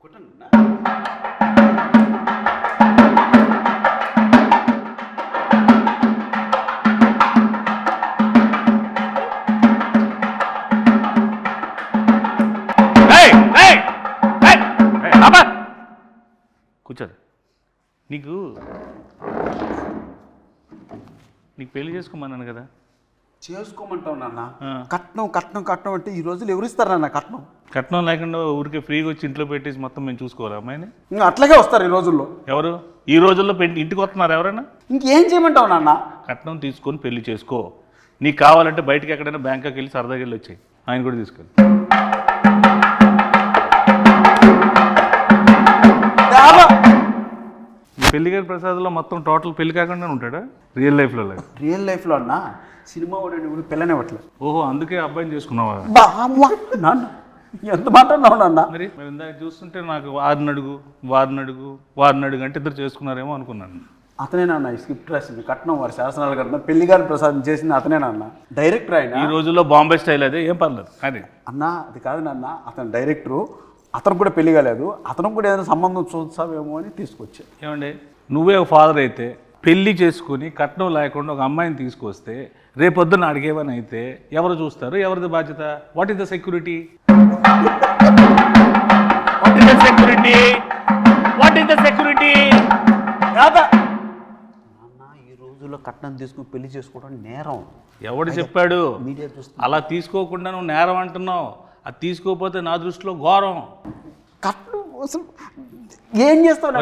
కూర్చోదు. నీకు పెళ్లి చేసుకోమన్నాను కదా. చేసుకోమంటావు నాన్న. కట్నం కట్నం కట్నం అంటే ఈ రోజులు ఎవరిస్తారు నాన్న కట్నం? కట్నం లేకుండా ఊరికే ఫ్రీగా వచ్చి ఇంట్లో పెట్టేసి మొత్తం మేము చూసుకోవాలి అమ్మాయిని. ఇంకా అట్లాగే వస్తారు ఈ రోజుల్లో. ఎవరు ఈ రోజుల్లో ఇంటికి వస్తున్నారు ఎవరైనా? ఇంకేం చేయమంటావు నాన్న? కట్నం తీసుకొని పెళ్లి చేసుకో. నీకు కావాలంటే బయటకి ఎక్కడైనా బ్యాంకాకి వెళ్ళి సరదాగా వెళ్ళి వచ్చాయి. ఆయన కూడా తీసుకెళ్ళి. పెళ్లిగారి ప్రసాద్లో మొత్తం టోటల్ పెళ్లి కాకుండా ఉంటాడా రియల్ లైఫ్లో? రియల్ లైఫ్లో అన్నా సినిమా వాడు పిల్లనేవట్లేదు. ఓహో, అందుకే అబ్బాయిని చేసుకున్నావా? నాన్న ఎంత మాట్లాడినావు నాన్న? మరి ఇందాక చూస్తుంటే నాకు వారిని అడుగు అంటే ఇద్దరు చేసుకున్నారేమో అనుకున్నాను. అతనేనా ఈ స్క్రిప్ట్ రాసింది? కట్నం వారి శాసనాలు కట్టిన పెళ్లిగారి ప్రసాదం చేసింది అతనేనా? డైరెక్టర్ ఆయన. ఈ రోజుల్లో బాంబే స్టైల్ అదే, ఏం పర్లేదు. అది అన్నా అది కాదు నాన్న, అతను డైరెక్టరు. అతను కూడా పెళ్లి కాలేదు, అతను కూడా ఏదైనా సంబంధం చూస్తావేమో అని తీసుకొచ్చా. ఏమండి, నువ్వే ఒక ఫాదర్ అయితే పెళ్లి చేసుకుని కట్నం లేకుండా ఒక అమ్మాయిని తీసుకొస్తే రేపొద్దున అడిగేవని అయితే ఎవరు చూస్తారు? ఎవరిది బాధ్యత? What is the security? ఈ రోజుల్లో కట్నం తీసుకుని పెళ్లి చేసుకోవడం నేరం. ఎవడు చెప్పాడు? మీడియా చూస్తుంది. అలా తీసుకోకుండా నువ్వు నేరం అంటున్నావు. అది తీసుకోకపోతే నా దృష్టిలో ఘోరం. కట్నం అసలు ఏం చేస్తావు?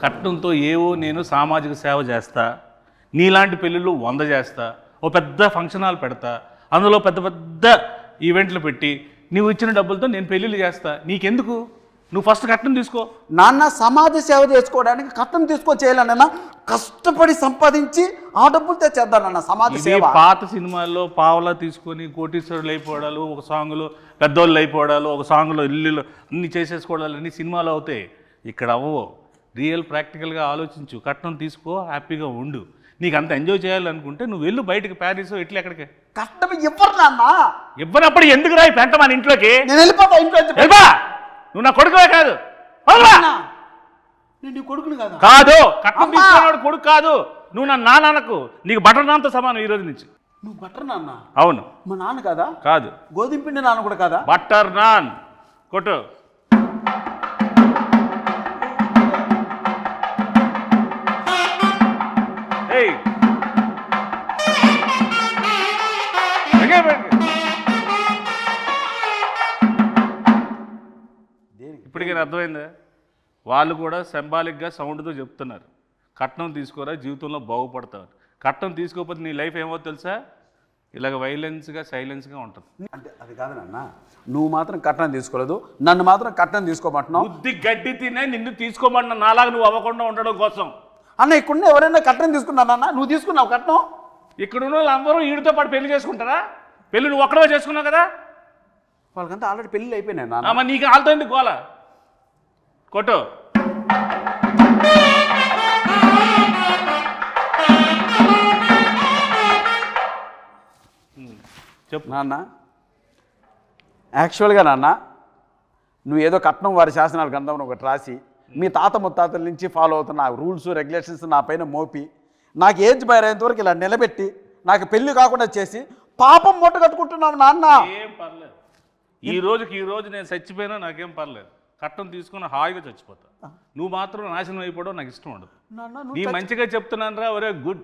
కట్నంతో ఏవో నేను సామాజిక సేవ చేస్తా, నీలాంటి పెళ్ళిళ్ళు 100 చేస్తా, ఓ పెద్ద ఫంక్షన్ హాల్ పెడతా, అందులో పెద్ద పెద్ద ఈవెంట్లు పెట్టి నువ్వు ఇచ్చిన డబ్బులతో నేను పెళ్ళిళ్ళు చేస్తా. నీకెందుకు? నువ్వు ఫస్ట్ కట్నం తీసుకో. నాన్న సమాజ సేవ చేసుకోవడానికి కట్నం చేయాలన్నా కష్టపడి సంపాదించి ఆ డబ్బులు తెచ్చేద్దానన్న సమాజ సేవ. పాత సినిమాల్లో పావలా తీసుకొని కోటీశ్వరులు అయిపోవడాలు, ఒక సాంగ్లో పెద్దోళ్ళు అయిపోవడాలు, ఒక సాంగ్లో ఇల్లు అన్ని చేసేసుకోవడాలు అన్ని సినిమాలు అవుతాయి. ఇక్కడ అవ్వవు. రియల్ ప్రాక్టికల్గా ఆలోచించు. కట్నం తీసుకో, హ్యాపీగా ఉండు. నీకు అంత ఎంజాయ్ చేయాలనుకుంటే నువ్వు వెళ్ళు బయటకు, ప్యారిస్ ఇట్లా ఎక్కడికి. కట్నం ఇవ్వరు నాన్న. ఇవ్వనప్పుడు ఎందుకు రాయి పెంట మన ఇంట్లోకి? నేను వెళ్ళిపోతా ఇంట్లో. నువ్వు నా కొడుకువే కాదు. నేను కొడుకుని కాదు. కాదు, కట్నం తీసుకున్నాడు కొడుకు కాదు. నువ్వు నా నాన్నకు, నీకు బటర్ నాన్తో సమానం ఈ రోజు నుంచి. నువ్వు బటర్ నాన్న? అవును. మా నాన్న కదా? కాదు. గోధుమ పిండి నాన్న కూడా కాదా? బటర్ నాన్ కొట్టు. ఇప్పటికైనా అర్థమైందా? వాళ్ళు కూడా సింబాలిక్గా సౌండ్తో చెప్తున్నారు, కట్నం తీసుకోరా జీవితంలో బాగుపడతావు. కట్నం తీసుకోకపోతే నీ లైఫ్ ఏమో తెలుసా? ఇలాగ వైలెన్స్గా సైలెన్స్గా ఉంటుంది. అంటే అది కాదు నాన్న, నువ్వు మాత్రం కట్నం తీసుకోలేదు, నన్ను మాత్రం కట్నం తీసుకోమంటున్నావు. బుద్ధి గడ్డి తినే నిన్ను తీసుకోమంటున్నా, నాలాగా నువ్వు అవ్వకుండా ఉండడం కోసం. అన్న ఇక్కడ ఎవరైనా కట్నం తీసుకున్నానన్నా? నువ్వు తీసుకున్నావు కట్నం? ఇక్కడున్న వాళ్ళందరూ వీడితో పాటు పెళ్లి చేసుకుంటారా? పెళ్లి నువ్వు ఒక్కడే చేసుకున్నావు కదా. వాళ్ళకంతా ఆల్రెడీ పెళ్ళి అయిపోయినాయి నాన్న. మరి నీకు వాళ్ళతో ఎందుకు గోల? కొట్టు. చెప్పు నాన్న. యాక్చువల్గా నాన్న, నువ్వు ఏదో కట్నం వారి శాసనాల గ్రంథం ఒకటి రాసి మీ తాత ముత్తాతల నుంచి ఫాలో అవుతున్న రూల్స్ రెగ్యులేషన్స్ నా పైన మోపి నాకు ఏజ్ బయరేంత వరకు ఇలా నిలబెట్టి నాకు పెళ్లి కాకుండా చేసి పాపం మూట కట్టుకుంటున్నావు నాన్న. ఏం పర్లేదు, ఈ రోజు నేను చచ్చిపోయినా నాకేం పర్లేదు. కట్నం తీసుకుని హాయిగా చచ్చిపోతా. నువ్వు మాత్రం నాశనం అయిపోవడం నాకు ఇష్టం ఉండదు. నీ మంచిగా చెప్తున్నాను రా. ఒరే గుడ్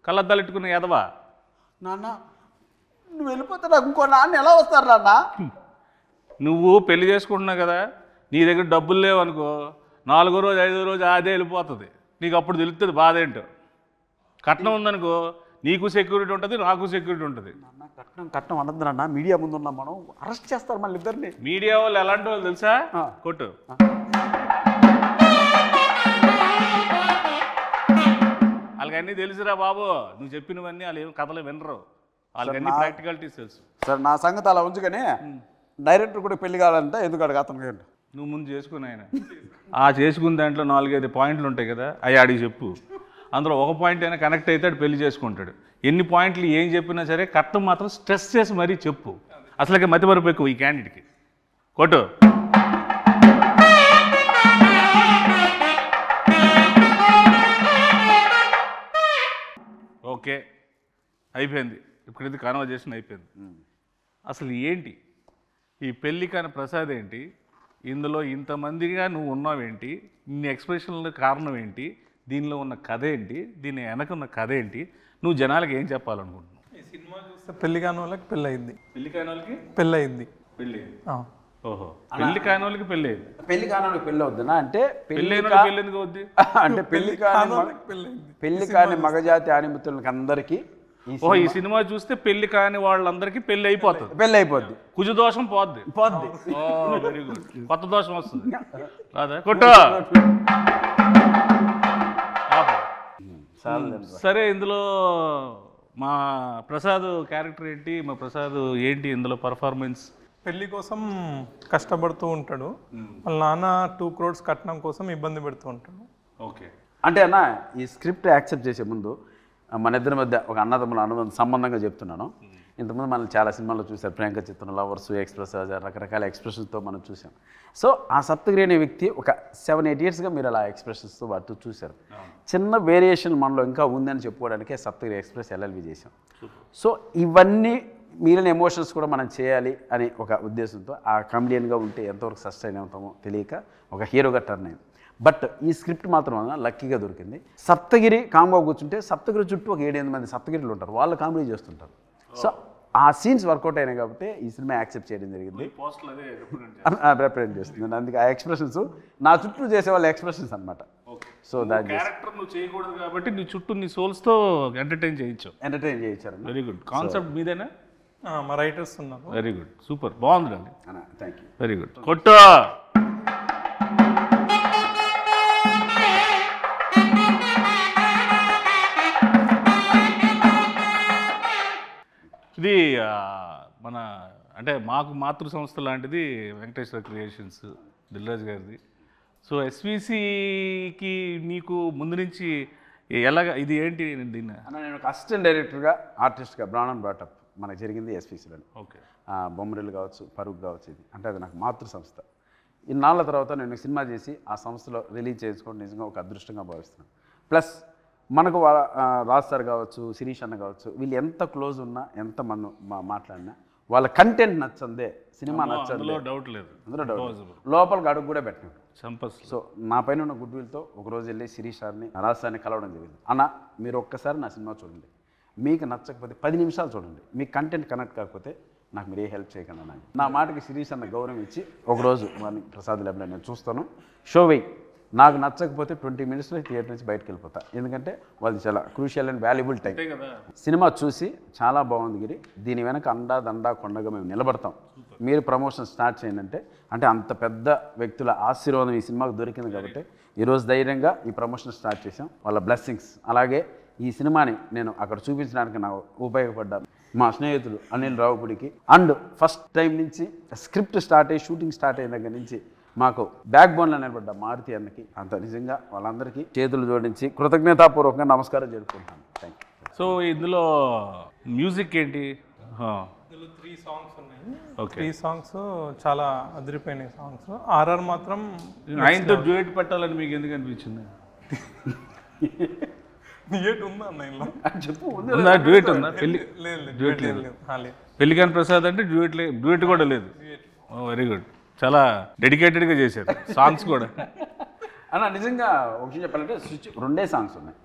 కళ్ళద్దాలెట్టుకున్న ఎదవా. నాన్న నువ్వు వెళ్ళిపోతే నాకు ఇంకో నాన్న ఎలా వస్తారు నాన్న? నువ్వు పెళ్లి చేసుకుంటున్నావు కదా, నీ దగ్గర డబ్బులు లేవనుకో, 4వ రోజు 5వ రోజు అదే వెళ్ళిపోతుంది. నీకు అప్పుడు తెలుస్తుంది బాధ ఏంటో. కట్నం ఉందనుకో, నీకు సెక్యూరిటీ ఉంటుంది, నాకు సెక్యూరిటీ ఉంటుంది. కట్నం అనద్దు నాన్న, మీడియా ముందు ఉన్నాం మనం, అరెస్ట్ చేస్తారు మళ్ళీ ఇద్దరిని. మీడియా వాళ్ళు ఎలాంటి వాళ్ళు తెలుసా? కొట్టు. వాళ్ళకి అన్నీ తెలుసురా బాబు. నువ్వు చెప్పినవన్నీ వాళ్ళు ఏం కథలు వినరు. వాళ్ళకి అన్ని ప్రాక్టికాలిటీస్ తెలుసు. సార్ నా సంగతి అలా ఉంచుకొని డైరెక్టర్ కూడా పెళ్లి కావాలంటే ఎందుకు అడగ అతను? నువ్వు ముందు చేసుకుని ఆయన ఆ చేసుకున్న దాంట్లో 4-5 పాయింట్లు ఉంటాయి కదా, అవి అడిగి చెప్పు. అందులో ఒక పాయింట్ అయినా కనెక్ట్ అవుతాడు, పెళ్లి చేసుకుంటాడు. ఎన్ని పాయింట్లు ఏం చెప్పినా సరే కట్నం మాత్రం స్ట్రెస్ చేసి మరీ చెప్పు. అసలుకి మతిమరుపు ఎక్కువ ఈ క్యాండిడేట్కి. కొట్టు. ఓకే అయిపోయింది, ఇప్పుడైతే కాన్వర్జేషన్ అయిపోయింది. అసలు ఏంటి ఈ పెళ్ళి కాని ప్రసాద్ ఏంటి, ఇందులో ఇంతమందిగా నువ్వు ఉన్నావేంటి, ఇన్ని ఎక్స్ప్రెషన్ల కారణం ఏంటి, దీనిలో ఉన్న కథ ఏంటి, దీని వెనక ఉన్న కథ ఏంటి, నువ్వు జనాలకు ఏం చెప్పాలనుకుంటున్నావు? ఈ సినిమా చూస్తే పెళ్లి కాని వాళ్ళకి పెళ్ళి అయింది, పెళ్లి కాని వాళ్ళకి పెళ్ళి అయింది. పెళ్ళి, ఓహో పెళ్లి కాని వాళ్ళకి పెళ్ళి అయింది. పెళ్లి కాని పెళ్ళి అవుతుందా అంటే పెళ్ళి ఎందుకు అవుద్ది? అంటే పెళ్లి కాని మగజాతి ఆనిమితులకి అందరికీ ఓహో ఈ సినిమా చూస్తే పెళ్లి కాని వాళ్ళందరికీ పెళ్లి అయిపోతుంది, పెళ్ళి అయిపోద్ది, కుజు దోషం పోద్ది. వెరీ గుడ్, కొత్త దోషం వస్తుంది రాదా కొట్టు. సరే, ఇందులో మా ప్రసాద్ క్యారెక్టర్ ఏంటి, మా ప్రసాద్ ఏంటి ఇందులో పర్ఫార్మెన్స్? పెళ్లి కోసం కష్టపడుతూ ఉంటాడు, వాళ్ళ నాన్న 2 crores కట్నం కోసం ఇబ్బంది పెడుతూ ఉంటాడు. ఓకే, అంటే అన్న ఈ స్క్రిప్ట్ యాక్సెప్ట్ చేసే ముందు మన ఇద్దరి మధ్య ఒక అన్నదమ్ముల అనుబంధం సంబంధంగా చెప్తున్నాను. ఇంతకుముందు మనం చాలా సినిమాల్లో చూసారు, ప్రియాంక చిత్రం, లవర్స్, ఎక్స్ప్రెస్, రకరకాల ఎక్స్ప్రెషన్స్తో మనం చూసాం. సో ఆ సప్తగిరి అనే వ్యక్తి ఒక 7-8 yearsగా మీరు అలా ఎక్స్ప్రెషన్స్తో వాటితో చూశారు. చిన్న వేరియేషన్ మనలో ఇంకా ఉందని చెప్పుకోవడానికే సప్తగిరి ఎక్స్ప్రెస్ ఎల్ఎల్వి చేశాం. సో ఇవన్నీ మిగిలిన ఎమోషన్స్ కూడా మనం చేయాలి అనే ఒక ఉద్దేశంతో ఆ కామెడియన్గా ఉంటే ఎంతవరకు సస్టైన్ అవుతామో తెలియక ఒక హీరోగా టర్న్ అయింది. బట్ ఈ స్క్రిప్ట్ మాత్రం లక్కీగా దొరికింది. సప్తగిరి కాంబో కూర్చుంటే సప్తగిరి చుట్టూ ఒక 7-8 మంది సప్తగిరిలు ఉంటారు, వాళ్ళు కామెడీ చేస్తుంటారు. సో ఆ సీన్స్ వర్కౌట్ అయినాయి కాబట్టి ఈ సినిమా యాక్సెప్ట్ చేయడం జరిగింది, రిప్రజెంట్ చేస్తుంది. అందుకే ఆ ఎక్స్ప్రెషన్స్ నా చుట్టూ చేసే వాళ్ళ ఎక్స్ప్రెషన్స్ అనమాట. సో దాని క్యారెక్టర్ నువ్వు చేయకూడదు కాబట్టి నీ చుట్టూ నీ సోల్స్తో ఎంటర్టైన్ చేయించారు. వెరీ గుడ్, కాన్సెప్ట్ మీదేనా? మా రైటర్స్ ఉన్నారు. వెరీ గుడ్, సూపర్, బాగుంది. థ్యాంక్ యూ, వెరీ గుడ్, కొట్టు. ఇది మన అంటే మాకు మాతృ సంస్థ లాంటిది వెంకటేశ్వర క్రియేషన్స్, దిల్రాజ్ గారిది. సో ఎస్విసికి మీకు ముందు నుంచి ఎలాగ ఇది ఏంటి దీన్ని? నేను ఒక అసిస్టెంట్ డైరెక్టర్గా ఆర్టిస్ట్గా బ్రాండ్ బ్రాటప్ మనకు జరిగింది ఎస్విసిలో. ఓకే, బొమ్మరిల్లు కావచ్చు, పరుగు కావచ్చు, ఇది అంటే అది నాకు మాతృ సంస్థ. ఇన్నాళ్ళ తర్వాత నేను సినిమా చేసి ఆ సంస్థలో రిలీజ్ చేసుకోవడం నిజంగా ఒక అదృష్టంగా భావిస్తున్నాను. ప్లస్ మనకు రాజ్ సార్ కావచ్చు, శిరీష్ అన్న కావచ్చు, వీళ్ళు ఎంత క్లోజ్ ఉన్నా, ఎంత మనం మాట్లాడినా వాళ్ళ కంటెంట్ నచ్చందే, సినిమా నచ్చందే, డౌట్ లేదు, లోపలికి అడుగు కూడా పెట్టినాడు. సో నా పైన ఉన్న గుడ్ విల్తో ఒకరోజు వెళ్ళి శిరీష్ సార్ని, రాజ్ సార్ని కలవడం జరిగింది. అన్న మీరు ఒక్కసారి నా సినిమా చూడండి, మీకు నచ్చకపోతే 10 నిమిషాలు చూడండి, మీకు కంటెంట్ కనెక్ట్ కాకపోతే నాకు మీరు ఏ హెల్ప్ చేయకుండా నాకు నా మాటకి శిరీష్ అన్న గౌరవం ఇచ్చి ఒకరోజు మార్నింగ్ ప్రసాద్ ల్యాబ్లో నేను చూస్తాను, షో వెయ్యి, నాకు నచ్చకపోతే 20 minutesలో థియేటర్ నుంచి బయటకు వెళ్ళిపోతా, ఎందుకంటే వాళ్ళది చాలా crucial and valuable time. Cinema చూసి చాలా బాగుంది గిరి, దీని వెనక అండా దండా కొండగా మేము నిలబడతాం, మీరు ప్రమోషన్ స్టార్ట్ చేయండి అంటే అంత పెద్ద వ్యక్తుల ఆశీర్వాదం ఈ సినిమాకు దొరికింది కాబట్టి ఈరోజు ధైర్యంగా ఈ ప్రమోషన్ స్టార్ట్ చేసాం, వాళ్ళ బ్లెస్సింగ్స్. అలాగే ఈ సినిమాని నేను అక్కడ చూపించడానికి నాకు ఉపయోగపడ్డాను మా స్నేహితులు అనిల్ రావుపుడికి. అండ్ ఫస్ట్ టైం నుంచి స్క్రిప్ట్ స్టార్ట్ అయ్యి షూటింగ్ స్టార్ట్ అయిన దగ్గర నుంచి మాకు బ్యాక్ బోన్లో నిలబడ్డ మారుతి అన్నకి అంత నిజంగా వాళ్ళందరికీ చేతులు జోడించి కృతజ్ఞతాపూర్వకంగా నమస్కారం జరుపుకుంటాను. Thank you. సో ఇందులో మ్యూజిక్ ఏంటి? ఇందులో 3 songs ఉన్నాయి. ఓకే, 3 songs చాలా అదిరిపోయినాయి సాంగ్స్. ఆర్ఆర్ మాత్రం ఆయనతో డ్యూయట్ పెట్టాలని మీకు ఎందుకు అనిపించింది? డ్యూయట్ ఉందా అన్న ఇందులో? చెప్పు, ఉందా డ్యూయట్ ఉందా? పెళ్లికాని ప్రసాద్ అంటే డ్యూయట్ కూడా లేదు. వెరీ గుడ్, చాలా డెడికేటెడ్గా చేశారు సాంగ్స్ కూడా. అన్న నిజంగా ఒక విషయం చెప్పాలంటే 2 songs ఉన్నాయి.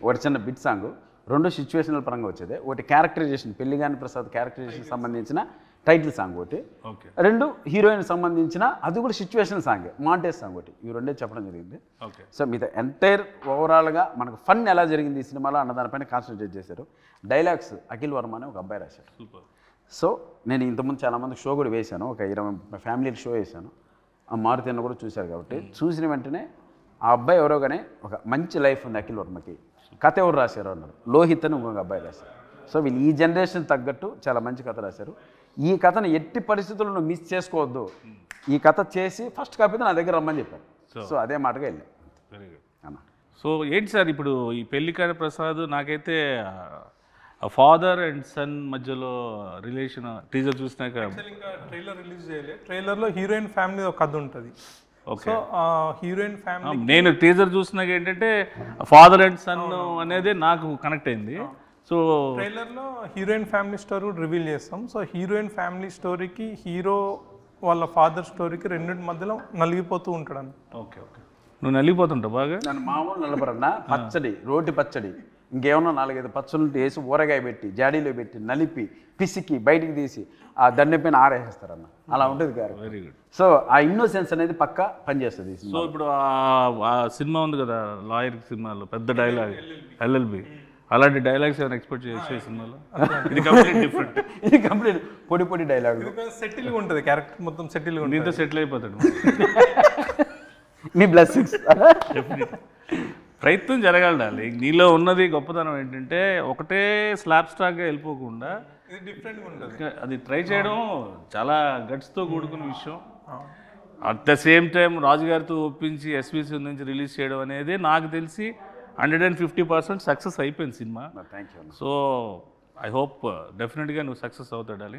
ఒకటి చిన్న బిట్ సాంగ్, 2 సిచ్యువేషనల్ పరంగా వచ్చేది. ఒకటి క్యారెక్టరైజేషన్, పెళ్లిగాని ప్రసాద్ క్యారెక్టరైజేషన్ సంబంధించిన టైటిల్ సాంగ్ ఒకటి, 2 హీరోయిన్ సంబంధించిన అది కూడా సిచ్యువేషనల్ సాంగ్, మాంటేజ్ సాంగ్ ఒకటి. ఈ 2 చెప్పడం జరిగింది. సో మిగతా ఎంటైర్ ఓవరాల్గా మనకు ఫన్ ఎలా జరిగింది ఈ సినిమాలో అన్న దానిపైన కాన్సన్ట్రేట్ చేశారు. డైలాగ్స్ అఖిల్ వర్మ అని ఒక అబ్బాయి రాశారు. సో నేను ఇంతకుముందు చాలామంది షో కూడా వేశాను, ఒక 20 ఫ్యామిలీ షో వేశాను. ఆ మారుతి అన్న కూడా చూశారు కాబట్టి చూసిన వెంటనే ఆ అబ్బాయి ఎవరో కానీ ఒక మంచి లైఫ్ ఉంది అఖిల్ వర్మకి, కథ ఎవరు రాశారు అన్నారు, లోహిత్ అని ఇంకొక అబ్బాయి రాశారు. సో వీళ్ళు ఈ జనరేషన్ తగ్గట్టు చాలా మంచి కథ రాశారు. ఈ కథను ఎట్టి పరిస్థితుల్లో మిస్ చేసుకోవద్దు, ఈ కథ చేసి ఫస్ట్ కాపీతో నా దగ్గర రమ్మని చెప్పారు. సో అదే మాటగా వెళ్ళాను. వెరీ గుడ్ అన్న. సో ఏంటి సార్ ఇప్పుడు ఈ పెళ్లికాని ప్రసాద్, నాకైతే ఫాదర్ అండ్ సన్ మధ్యలో రిలేషన్ టీజర్ చూసినాక ఇంకా ట్రైలర్ రిలీజ్ చేయలేదు. ట్రైలర్లో హీరోయిన్ ఫ్యామిలీ ఒక కథ ఉంటుంది. సో హీరోయిన్ ఫ్యామిలీ నేను టీజర్ చూసినాక ఏంటంటే ఫాదర్ అండ్ సన్ అనేది నాకు కనెక్ట్ అయింది. సో సో ట్రైలర్లో హీరోయిన్ ఫ్యామిలీ స్టోరీ కూడా రివీల్ చేస్తాం. సో హీరోయిన్ ఫ్యామిలీ స్టోరీకి హీరో వాళ్ళ ఫాదర్ స్టోరీకి రెండింటి మధ్యలో నలిగిపోతూ ఉంటాడు అని. ఓకే ఓకే, నువ్వు నలిగిపోతుంటావు బాగా. నన్ను మామూలు నలపరన్నా పచ్చడి, రోటి పచ్చడి, ఇంకేమన్నా 4-5 పచ్చళ్ళు వేసి ఊరగాయ పెట్టి జాడీలో పెట్టి నలిపి పిసికి బయటికి తీసి ఆ దండె పైన ఆరేస్తారన్న. అలా ఉంటుంది గారు. Very good. సో ఆ ఇన్నోసెన్స్ అనేది పక్కా పనిచేస్తుంది. సో ఇప్పుడు ఆ సినిమా ఉంది కదా లాయర్ సినిమాలో పెద్ద డైలాగ్ ఎల్ఎల్బి, అలాంటి డైలాగ్స్ ఏమైనా ఎక్స్పెక్ట్ చేయొచ్చు ఈ సినిమాలో? ఇది కంప్లీట్ డిఫరెంట్. ఇది కంప్లీట్ పొడి పొడి డైలాగ్. సెటిల్గా ఉంటుంది, క్యారెక్టర్ మొత్తం సెటిల్గా ఉంటుంది. నీతో సెటిల్ అయిపోతాడు. మీ బ్లెస్సింగ్స్. ప్రయత్నం జరగాలి. నీలో ఉన్నది గొప్పతనం ఏంటంటే ఒకటే స్లాబ్ స్టాక్గా వెళ్ళిపోకుండా ఇది డిఫరెంట్గా ఉంటుంది. అది ట్రై చేయడం చాలా గట్స్తో కూడుకున్న విషయం. అట్ ద సేమ్ టైం రాజుగారితో ఒప్పించి ఎస్విసి నుంచి రిలీజ్ చేయడం అనేది నాకు తెలిసి 150% సక్సెస్ అయిపోయింది cinema. Thank you. So I hope డెఫినెట్గా నువ్వు సక్సెస్ అవుతాడాలి.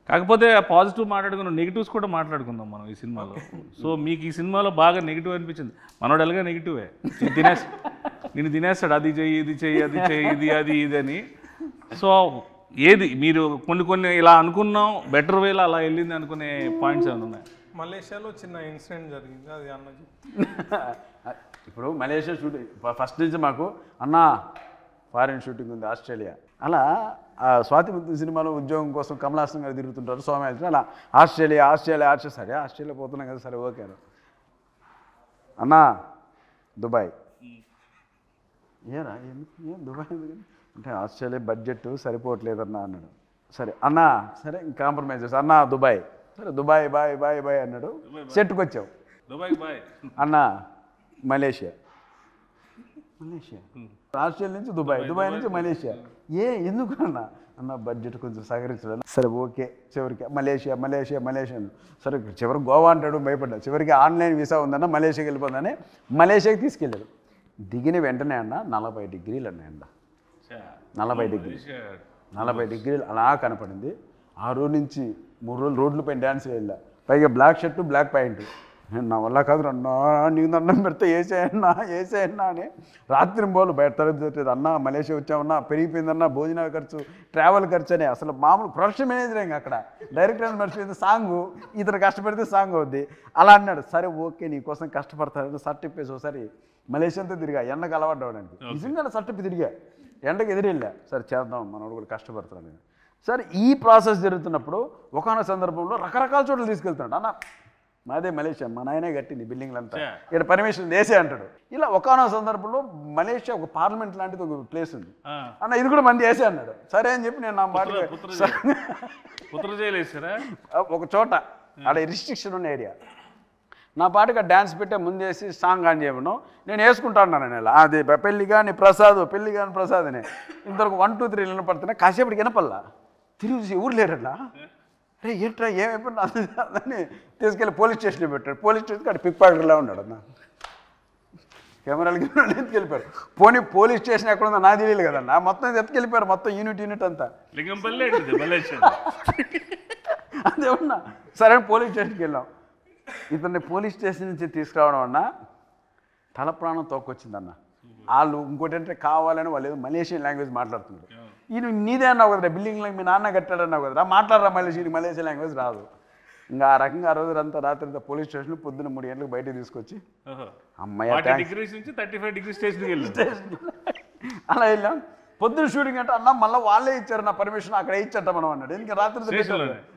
కాకపోతే పాజిటివ్ మాట్లాడుకున్నాం, నెగిటివ్స్ కూడా మాట్లాడుకుందాం మనం ఈ సినిమాలో. సో మీకు ఈ సినిమాలో బాగా నెగిటివ్ అనిపించింది. మనోడు ఎలాగా నెగిటివే, నేను తినేస్తాడు, అది చెయ్యి ఇది చెయ్యి అది చెయ్యి ఇది అది ఇది అని. సో ఏది మీరు కొన్ని ఇలా అనుకున్నాం బెటర్ వేలో అలా వెళ్ళింది అనుకునే పాయింట్స్ ఏమైనా ఉన్నాయి? మలేషియాలో చిన్న ఇన్సిడెంట్ జరిగింది, అది అన్న ఇప్పుడు మలేషియా షూటింగ్ ఫస్ట్ నుంచి మాకు అన్న ఫారిన్ షూటింగ్ ఉంది ఆస్ట్రేలియా. అలా స్వాతి ముత్యం సినిమాలో ఉద్యోగం కోసం కమలాసన్ గారు తిరుగుతుంటారు, సోమయాజన్. అలా ఆస్ట్రేలియా సరే ఆస్ట్రేలియా పోతున్నాం కదా, సరే ఓకే అన్న దుబాయ్. ఏరా ఏం దుబాయ్ అంటే ఆస్ట్రేలియా బడ్జెట్ సరిపోవట్లేదన్నా అన్నాడు. సరే అన్న సరే కాంప్రమైజ్ చేస్తా అన్న దుబాయ్. సరే దుబాయ్ బాయ్ బాయ్ బాయ్ అన్నాడు. సెట్కి వచ్చావు. దుబాయ్ బాయ్ అన్న మలేషియా. ఆస్ట్రేలియా నుంచి దుబాయ్ నుంచి మలేషియా. ఎందుకు అన్న బడ్జెట్ కొంచెం సహకరించడం. సరే ఓకే చివరికి మలేషియా. సరే చివరికి గోవా అంటాడు, భయపడ్డా. చివరికి ఆన్లైన్ వీసా ఉందన్న మలేషియాకి వెళ్ళిపోతుందని మలేషియాకి తీసుకెళ్ళాడు. దిగిన వెంటనే అన్న 40 డిగ్రీలు అన్నాయండ. 40 డిగ్రీలు అలా కనపడింది. ఆ రోజు నుంచి 3 రోజులు రోడ్లపైన డ్యాన్స్ వెళ్ళా. పైగా బ్లాక్ షర్టు బ్లాక్ ప్యాంటు. నా వల్ల కాదు అన్నా, నీకు దండం పెడితే వేసేయన్నా అని రాత్రి బోలు బయట తరగతి. అన్న మలేషియా వచ్చామన్నా, పెరిగిపోయిందన్నా భోజనాల ఖర్చు, ట్రావెల్ ఖర్చు అని. అసలు మామూలు ప్రొడక్షన్ మేనేజర్ ఇంకా అక్కడ డైరెక్టర్ మర్చిపోయింది. సాంగు ఇతను కష్టపడితే సాంగ్ అవుద్ది అలా అన్నాడు. సరే ఓకే నీకోసం కష్టపడతాను. సర్టిఫికేట్స్ ఒకసారి మలేషియా అంతా తిరిగా, ఎండకు అలవాటు అవ్వడానికి. నిజంగా సర్టిఫికేట్ తిరిగా, ఎండకు ఎదురెళ్ళా. సరే చేద్దాం మనోడు కూడా కష్టపడతాను నేను. సరే ఈ ప్రాసెస్ జరుగుతున్నప్పుడు ఒకనొక సందర్భంలో రకరకాల చోట్ల తీసుకెళ్తున్నాడు. అన్న మాదే మలేషియా, మా నాయనే కట్టింది బిల్డింగ్లంతా, ఇక్కడ పర్మిషన్ వేసే అంటాడు. ఇలా ఒకనొక సందర్భంలో మలేషియా ఒక పార్లమెంట్ లాంటిది ఒక ప్లేస్ ఉంది అన్న, ఇది కూడా మంది వేసే అన్నాడు. సరే అని చెప్పి నేను నా మాట ఒక చోట ఆడ రిస్ట్రిక్షన్ ఉన్న ఏరియా నా పాటుగా డ్యాన్స్ పెట్టే ముందేసి సాంగ్ ఆన్ చేయమను, నేను వేసుకుంటాను నేను. అది పెళ్ళి కానీ ప్రసాద్ అని ఇంతవరకు 1 2 3 వినపడుతున్నా. కాసేపటికి వినపల్లా తిరిగి ఊరు లేరట్లా. అరే ఏంట్రా ఏమైపోయినా అని తీసుకెళ్ళి పోలీస్ స్టేషన్లో పెట్టాడు. పోలీస్ స్టేషన్కి అక్కడ పిక్ పాకెట్లా ఉన్నాడు అన్న. కెమెరాలు ఎత్తుకెళ్ళిపోయారు. పోలీస్ స్టేషన్ ఎక్కడ ఉందో నాకు తెలియదు కదన్నా, మొత్తం ఎత్తుకెళ్ళిపోయారు. మొత్తం యూనిట్ అంతా అదే ఉన్నా. సరే పోలీస్ స్టేషన్కి వెళ్ళాం. ఇతన్ని పోలీస్ స్టేషన్ నుంచి తీసుకురావడం అన్న తల ప్రాణం తోకొచ్చిందన్న. వాళ్ళు ఇంకోటి అంటే కావాలని వాళ్ళు ఏదో మలేషియన్ లాంగ్వేజ్ మాట్లాడుతున్నారు. ఈయన నీదే అన్నావు కదరా, బిల్డింగ్లో మీ నాన్న కట్టాడన్నావు కదరా, మాట్లాడరా మలేషియన్ లాంగ్వేజ్ రాదు. ఇంకా ఆ రకంగా ఆ రోజు అంతా రాత్రి అంతా పోలీస్ స్టేషన్లో పొద్దున్న 3 గంటలకు బయటకు తీసుకొచ్చి అమ్మాయి అలా వెళ్ళాం. పొద్దున్న షూటింగ్ అంటే అన్న మళ్ళీ వాళ్ళే ఇచ్చారు నా పర్మిషన్, అక్కడ ఇచ్చట మనం అన్నాడు. ఇంకా రాత్రి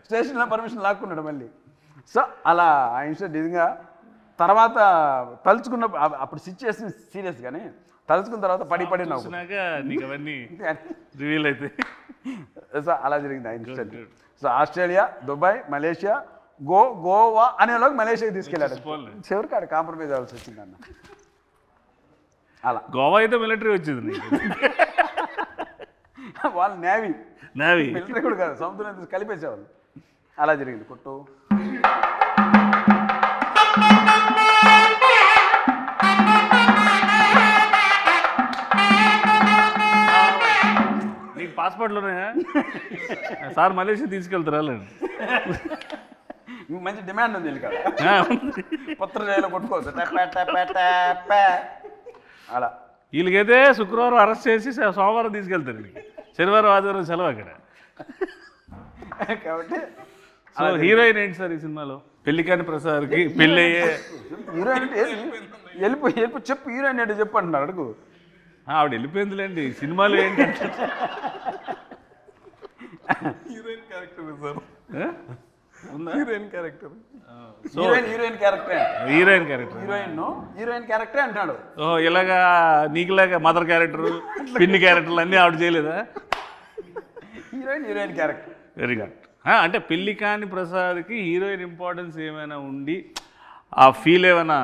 స్టేషన్లో పర్మిషన్ లాక్కున్నాడు మళ్ళీ. సో అలా ఆ ఇన్సిడెంట్ ఇదిగా తర్వాత తలుచుకున్న అప్పుడు సిచ్యువేషన్ సీరియస్ కానీ తలుచుకున్న తర్వాత పడి నవ్వు. సో అలా జరిగింది ఆ incident. So Australia, Dubai, Malaysia, Goa అనేలోకి మలేషియాకి తీసుకెళ్ళాడు. చివరికి ఆడ కాంప్రమైజ్ అవ్వాల్సి వచ్చింది అన్న. అలా గోవా అయితే మిలిటరీ వచ్చింది, వాళ్ళు నేవీ మిలిటరీ కూడా కాదు, సముద్రం కలిపేసేవాళ్ళు. అలా జరిగింది కొట్టు. నీకు పాస్పోర్ట్లోనే సార్ మలేషియా తీసుకెళ్తారా? మంచి డిమాండ్ ఉంది పత్ర జైలు కొట్టుకోవచ్చు అలా. వీళ్ళకైతే శుక్రవారం అరెస్ట్ చేసి సోమవారం తీసుకెళ్తారు వీళ్ళకి, శనివారం ఆదివారం సెలవు అక్కడ. కాబట్టి సో హీరోయిన్ ఏంటి సార్ ఈ సినిమాలో? పెళ్లికాని ప్రసాద్కి పెళ్ళి అయ్యే హీరోయిన్ వెళ్ళిపో చెప్పు, హీరోయిన్ ఏంటో చెప్పు అంటున్నారు, అడుగు. ఆవిడ వెళ్ళిపోయిందిలేండి. సినిమాలో ఏంటంటే హీరోయిన్ క్యారెక్టర్ సార్, ఆ? ఉందా? Heroine character. హీరోయిన్ క్యారెక్టరే, హీరోయిన్ క్యారెక్టర్. హీరోయిన్ క్యారెక్టరే అంటాడు. ఓహో, ఇలాగా నీకులాగా మదర్ క్యారెక్టర్, పిన్ని క్యారెక్టర్లు అన్నీ ఆవిడ చేయలేదా? Heroine character. Very good. అంటే పెళ్లికాని ప్రసాద్కి హీరోయిన్ ఇంపార్టెన్స్ ఏమైనా ఉండి ఆ ఫీల్ ఏమైనా,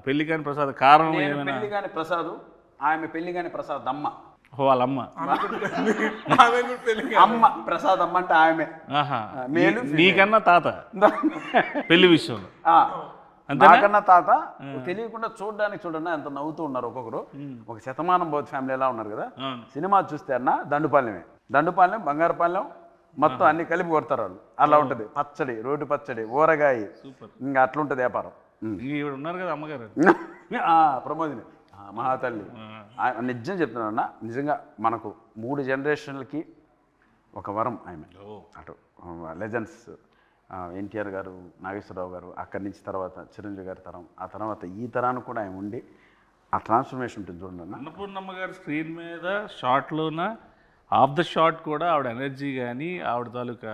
పెళ్లికాని ప్రసాద్ కారణం ఏమైనా? పెళ్లిగాని ప్రసాద్, ఆమె పెళ్లిగాని ప్రసాద్ అమ్మ. ఓ వాళ్ళ అమ్మ. అమ్మ ప్రసాద్ అమ్మ అంటే ఆమె. ఆహా, మేలు నీకన్నా తాత పెళ్లి విషయంలో. నాకన్నా తాత తెలియకుండా చూడండి ఎంత నవ్వుతూ ఉన్నారు ఒక్కొక్కరు. ఒక శతమానం బౌద్ధ ఫ్యామిలీ ఎలా ఉన్నారు కదా. సినిమా చూస్తే అన్న దండుపాలెం బంగారుపాలెం మొత్తం అన్ని కలిపి కొడతారు వాళ్ళు. అలా ఉంటుంది. పచ్చడి, రోడ్డు పచ్చడి, ఊరగాయ, ఇంకా అట్లుంటుంది వ్యాపారం. ఈవిడ ఉన్నారు కదా అమ్మగారు, ప్రమోదిని మహాతల్లి. నిజం చెప్తున్నానన్నా, నిజంగా మనకు 3 జనరేషన్లకి ఒక వరం ఆమె. అటు లెజెండ్స్ ఎన్టీఆర్ గారు, నాగేశ్వరరావు గారు, అక్కడి నుంచి తర్వాత చిరంజీవి గారి తరం, ఆ తర్వాత ఈ తరానికి కూడా ఆయన ఉండి ఆ ట్రాన్స్ఫర్మేషన్ ఉంటుంది చూడండి అన్న. అన్నపూర్ణమ్మ గారు స్క్రీన్ మీద షార్ట్లోన ఆఫ్ ద షాట్ కూడా ఆవిడ ఎనర్జీ కానీ ఆవిడ తాలూకా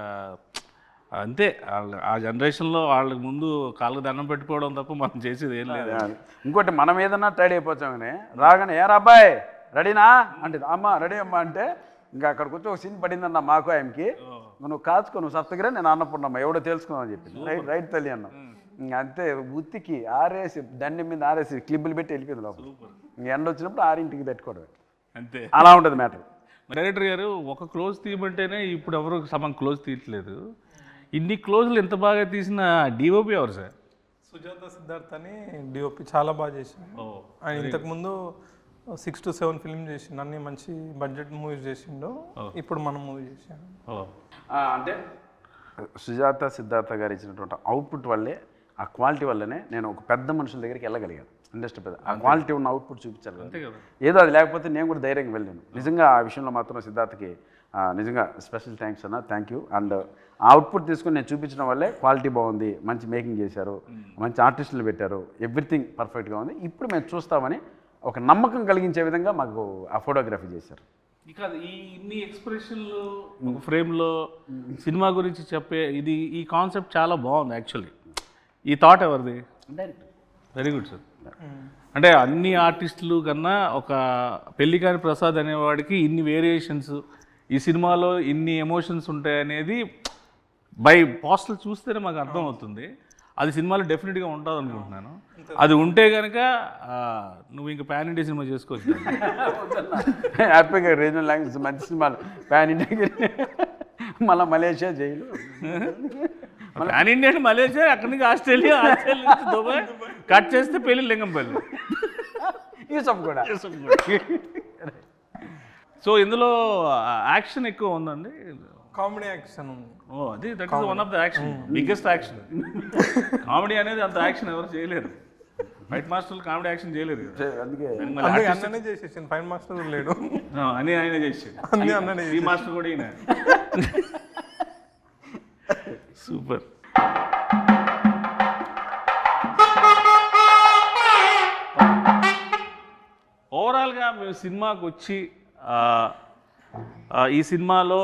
అంతే. ఆ జనరేషన్లో వాళ్ళకి ముందు కాళ్ళకు దండం పెట్టుకోవడం తప్ప మనం చేసేది ఏం లేదు. ఇంకోటి, మనం ఏదన్నా టైడ్ అయిపోతామని రాగానే ఏరా అబ్బాయి రెడీనా అంటే అమ్మ రెడీ అమ్మ అంటే ఇంకా అక్కడికి వచ్చి ఒక సీన్ పడిందన్న మాకు ఆయనకి. నువ్వు కాచుకో, నువ్వు సత్తగిరా, నేను అన్నపూర్ణమ్మ ఎవడో తెలుసుకున్నావు చెప్పి రైట్ తల్లి అన్నాం. ఇంక అంతే ఉత్తికి ఆరేసి దండం మీద ఆరేసి క్లిబ్బులు పెట్టి వెళ్ళిపోయింది లోపల. ఇంక ఎండ వచ్చినప్పుడు 6ంటికి పెట్టుకోవడం అంతే. అలా ఉంటుంది మ్యాటర్. డైరెక్టర్ గారు ఒక క్లోజ్ తీయమంటేనే ఇప్పుడు ఎవరు సగం క్లోజ్ తీయట్లేదు. ఇన్ని క్లోజ్లు ఎంత బాగా తీసిన డిఓపి ఎవరు సార్? సుజాత సిద్ధార్థ్ అని డిఓపి చాలా బాగా చేసిండు. ఆయన ఇంతకుముందు 6 to 7 ఫిల్మ్ చేసిండు, అన్ని మంచి బడ్జెట్ మూవీస్ చేసిండు. ఇప్పుడు మనం మూవీ చేసాము. అంటే సుజాత సిద్ధార్థ గారు ఇచ్చినటువంటి అవుట్పుట్ వల్లే, ఆ క్వాలిటీ వల్లనే నేను ఒక పెద్ద మనుషుల దగ్గరికి వెళ్ళగలిగాను. ఇండస్ట్రీ పెద్ద ఆ క్వాలిటీ ఉన్న అవుట్పుట్ చూపించాలి. ఏదో అది లేకపోతే నేను కూడా ధైర్యంగా వెళ్ళాను. నిజంగా ఆ విషయంలో మాత్రం సిద్ధార్థకి నిజంగా స్పెషల్ థ్యాంక్స్ అన్న, థ్యాంక్ యూ. అండ్ ఆ అవుట్పుట్ తీసుకుని నేను చూపించడం వల్లే క్వాలిటీ బాగుంది, మంచి మేకింగ్ చేశారు, మంచి ఆర్టిస్టులు పెట్టారు, ఎవ్రీథింగ్ పర్ఫెక్ట్గా ఉంది, ఇప్పుడు మేము చూస్తామని ఒక నమ్మకం కలిగించే విధంగా మాకు ఆ ఫోటోగ్రఫీ చేశారు. ఇక ఈ ఇన్ని ఎక్స్ప్రెషన్లు ఒక ఫ్రేమ్లో సినిమా గురించి చెప్పే ఈ కాన్సెప్ట్ చాలా బాగుంది యాక్చువల్లీ. ఈ థాట్ ఎవరిది? Very good sir. అంటే అన్ని ఆర్టిస్టులు కన్నా ఒక పెళ్లికాని ప్రసాద్ అనేవాడికి ఇన్ని వేరియేషన్స్, ఈ సినిమాలో ఇన్ని ఎమోషన్స్ ఉంటాయనేది బై పోస్టల్ చూస్తేనే మాకు అర్థం అవుతుంది. అది సినిమాలో డెఫినెట్గా ఉంటుంది అనుకుంటున్నాను. అది ఉంటే కనుక నువ్వు ఇంకా పాన్ ఇండియా సినిమా చేసుకోవచ్చు. హ్యాపీగా రీజనల్ లాంగ్వేజ్ మంచి సినిమాలు పాన్ ఇండియా, మళ్ళీ మలేషియా జైలు, పాన్ ఇండియా అంటే మలేషియా, అక్కడి నుంచి ఆస్ట్రేలియా నుంచి దుబాయ్, కట్ చేస్తే పెళ్ళి లింగంపల్లి, యూసఫ్ కూడా. సో ఇందులో యాక్షన్ ఎక్కువ ఉందండి, కామెడీ యాక్షన్ ఉంది. అది that is one of the action, biggest action. Comedy అనేది అంత యాక్షన్ ఎవరు చేయలేరు. ఫైట్ మాస్టర్లు కామెడీ యాక్షన్ చేయలేరు. అందుకే అన్ననే చేసేసాను, ఫైట్ మాస్టర్ లేడు అని ఆయన చేసాడు. అన్ననే ఈ మాస్టర్ కూడా ఈయన. సూపర్. ఓవరాల్గా మేము సినిమాకి వచ్చి ఈ సినిమాలో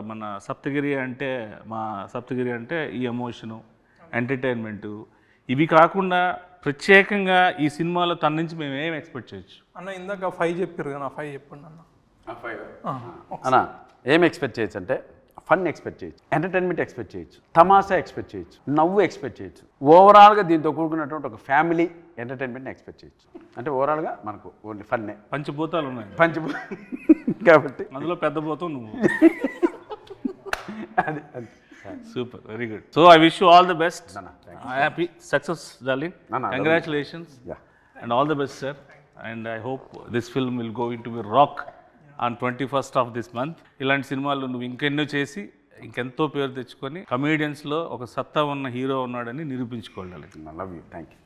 మన సప్తగిరి అంటే ఈ ఎమోషను, ఎంటర్టైన్మెంటు, ఇవి కాకుండా ప్రత్యేకంగా ఈ సినిమాలో తన నుంచి మేము ఏం ఎక్స్పెక్ట్ చేయొచ్చు అన్న? ఇందాక 5 చెప్పారు కదా, 5 చెప్పండి అన్న. అన్న ఏం ఎక్స్పెక్ట్ చేయొచ్చు అంటే ఫన్ ఎక్స్పెక్ట్ చేయొచ్చు, ఎంటర్టైన్మెంట్ ఎక్స్పెక్ట్ చేయొచ్చు, తమాషా ఎక్స్పెక్ట్ చేయొచ్చు, నవ్వు ఎక్స్పెక్ట్ చేయొచ్చు. ఓవరాల్గా దీంతో కూడుకున్నటువంటి ఒక ఫ్యామిలీ ఎంటర్టైన్మెంట్ని ఎక్స్పెక్ట్ చేయొచ్చు. అంటే ఓవరాల్గా మనకు ఓన్లీ ఫన్నే. పంచభూతాలు ఉన్నాయి కాబట్టి అందులో పెద్ద భూతం నువ్వు. అది super, very good. So I wish you all the best. Happy success darling. Congratulations and all the best sir. And I hope this film will go in to be rock on 21st of this month. ఇలాంటి సినిమాలు నువ్వు ఇంకెన్నో చేసి ఇంకెంతో పేరు తెచ్చుకొని కమేడియన్స్లో ఒక సత్తా ఉన్న హీరో ఉన్నాడని నిరూపించుకోవాలి. Love you, thank you.